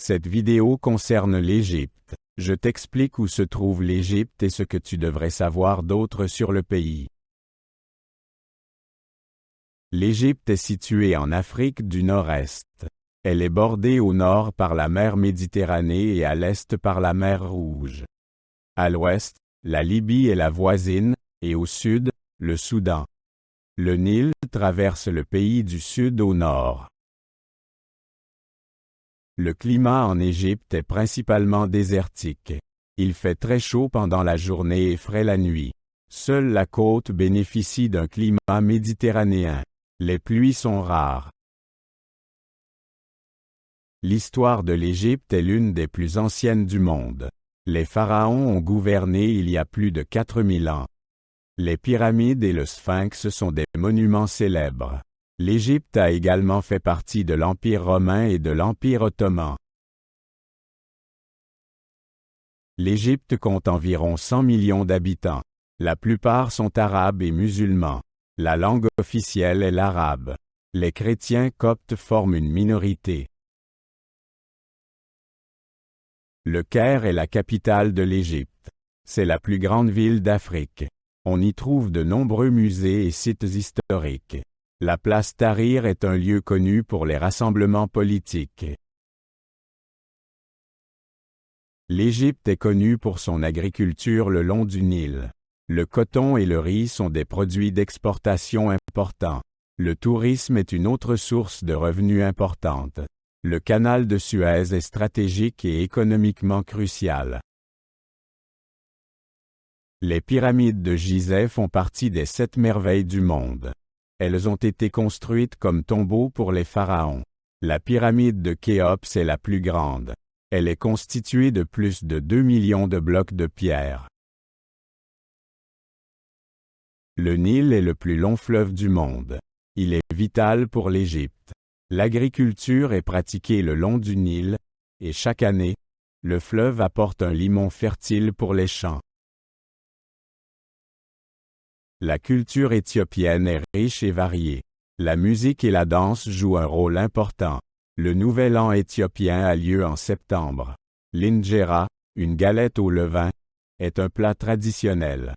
Cette vidéo concerne l'Égypte. Je t'explique où se trouve l'Égypte et ce que tu devrais savoir d'autre sur le pays. L'Égypte est située en Afrique du Nord-Est. Elle est bordée au nord par la mer Méditerranée et à l'est par la mer Rouge. À l'ouest, la Libye est la voisine, et au sud, le Soudan. Le Nil traverse le pays du sud au nord. Le climat en Égypte est principalement désertique. Il fait très chaud pendant la journée et frais la nuit. Seule la côte bénéficie d'un climat méditerranéen. Les pluies sont rares. L'histoire de l'Égypte est l'une des plus anciennes du monde. Les pharaons ont gouverné il y a plus de 4000 ans. Les pyramides et le Sphinx sont des monuments célèbres. L'Égypte a également fait partie de l'Empire romain et de l'Empire ottoman. L'Égypte compte environ 100 millions d'habitants. La plupart sont arabes et musulmans. La langue officielle est l'arabe. Les chrétiens coptes forment une minorité. Le Caire est la capitale de l'Égypte. C'est la plus grande ville d'Afrique. On y trouve de nombreux musées et sites historiques. La place Tahrir est un lieu connu pour les rassemblements politiques. L'Égypte est connue pour son agriculture le long du Nil. Le coton et le riz sont des produits d'exportation importants. Le tourisme est une autre source de revenus importante. Le canal de Suez est stratégique et économiquement crucial. Les pyramides de Gizeh font partie des 7 merveilles du monde. Elles ont été construites comme tombeaux pour les pharaons. La pyramide de Khéops est la plus grande. Elle est constituée de plus de 2 millions de blocs de pierre. Le Nil est le plus long fleuve du monde. Il est vital pour l'Égypte. L'agriculture est pratiquée le long du Nil, et chaque année, le fleuve apporte un limon fertile pour les champs. La culture éthiopienne est riche et variée. La musique et la danse jouent un rôle important. Le Nouvel An éthiopien a lieu en septembre. L'injera, une galette au levain, est un plat traditionnel.